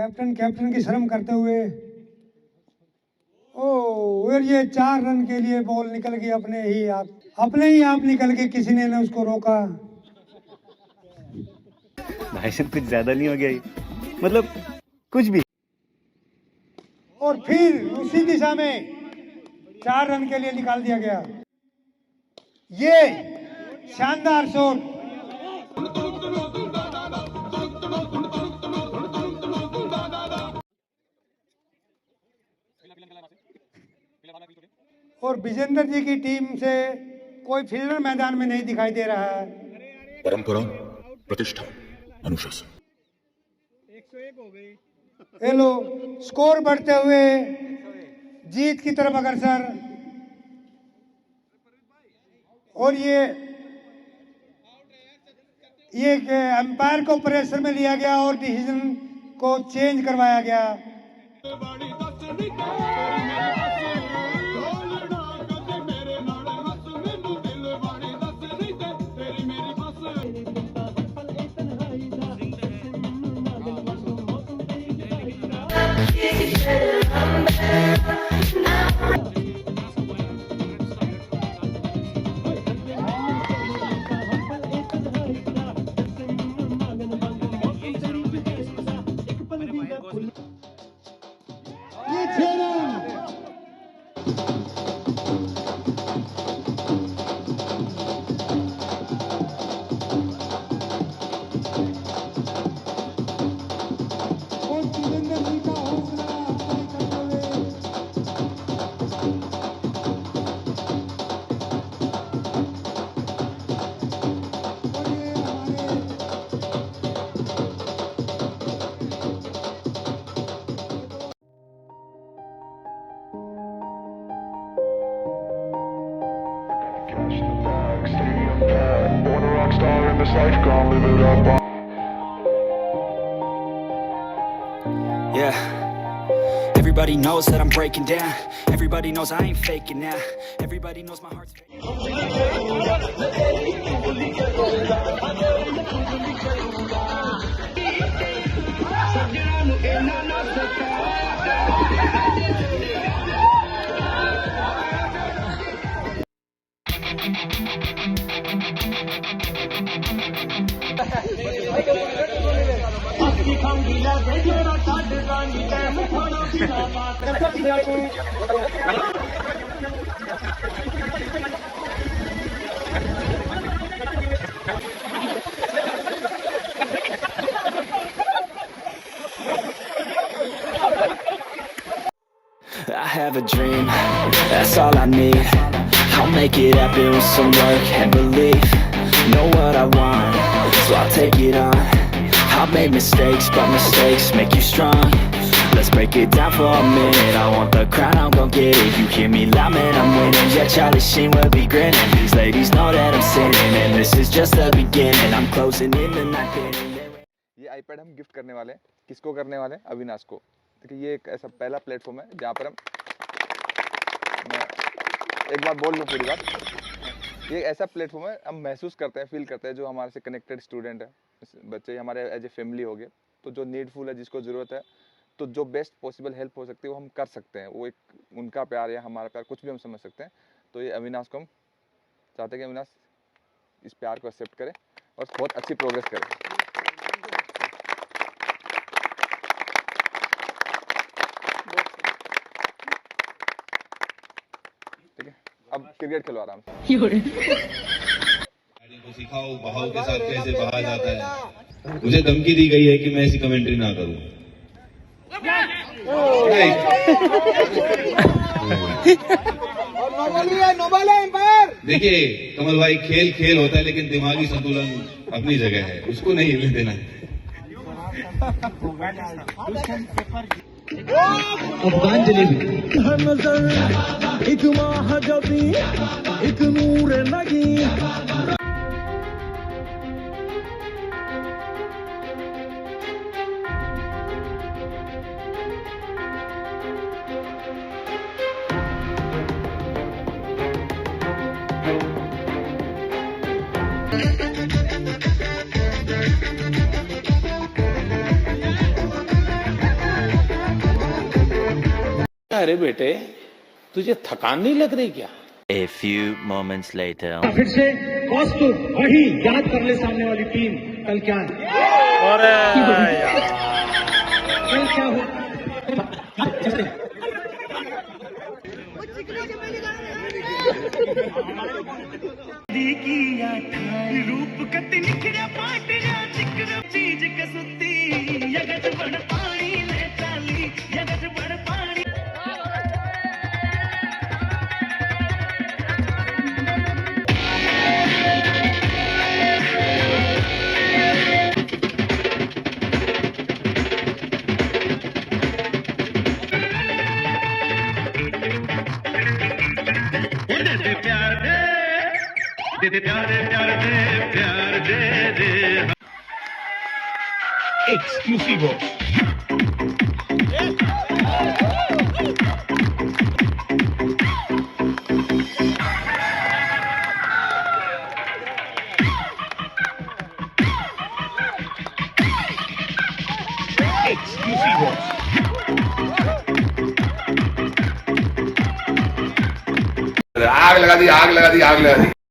Captain की शर्म करते हुए, और ये 4 रन के लिए बॉल निकल गई अपने ही आप निकल के, किसी ने ना उसको रोका। भाई साहब कुछ ज्यादा नहीं हो गया ये? मतलब कुछ भी। और फिर उसी दिशा में 4 रन के लिए निकाल दिया गया। ये शानदार शॉट। और विजेंद्र जी की टीम से कोई फील्डर मैदान में नहीं दिखाई दे रहा है। परंपरा, प्रतिष्ठा, अनुशासन। 101 हो गई। हेलो, स्कोर बढ़ते हुए जीत की तरफ अग्रसर। और ये अंपायर को प्रेशर में लिया गया और डिसीजन को चेंज करवाया गया। Yeah, everybody knows that I'm breaking down. Everybody knows I ain't faking now. Everybody knows my heart's fake. I have a dream, that's all I need. I'll make it happen with some work and belief. Know what I want, so I'll take it on. I've made mistakes, but mistakes make you strong. Let's break it down for a minute. I want the crown, I'm gon' get it. You hear me loud, man, I'm winning. Yeah, Charlie Sheen will be grinning. These ladies know that I'm sinning, and this is just the beginning. I'm closing in the night inning. ये iPad हम gift करने वाले हैं। किसको करने वाले हैं? अविनाश को। देखिए ये एक ऐसा पहला प्लेटफॉर्म है जहाँ पर मैं एक बार बोल लूँ पूरी बात। ये ऐसा प्लेटफॉर्म है, हम महसूस करते हैं, फील करते हैं, जो हमारे से कनेक्टेड स्टूडेंट है, बच्चे हमारे एज ए फैमिली हो गए, तो जो नीडफुल है, जिसको ज़रूरत है, तो जो बेस्ट पॉसिबल हेल्प हो सकती है वो हम कर सकते हैं। वो एक उनका प्यार या हमारा प्यार, कुछ भी हम समझ सकते हैं। तो ये अविनाश को हम चाहते हैं कि अविनाश इस प्यार को एक्सेप्ट करे और बहुत अच्छी प्रोग्रेस करे। ठीक है, अब क्रिकेट खेलो आराम से। को सिखाओ बहाव के साथ कैसे बहा जाता है। मुझे धमकी दी गई है कि मैं ऐसी कमेंट्री ना करूं। देखिए कमल भाई, खेल होता है, लेकिन दिमागी संतुलन अपनी जगह है, उसको नहीं हिलने देना है। एक महाजबी एक नूर लगी। अरे बेटे तुझे थकान नहीं लग रही क्या? A few moments later. फिर से कॉस्ट वही याद कर ले सामने वाली टीम कल क्या है। कल क्या हुआ रूप कति निखरा पाटिया चिकर चीज कसुती यगत बड़ पानी ले चाली यगत बड़ पानी exclusivo. Exclusivo. आग लगा दी आग लगा दी आग लगा दी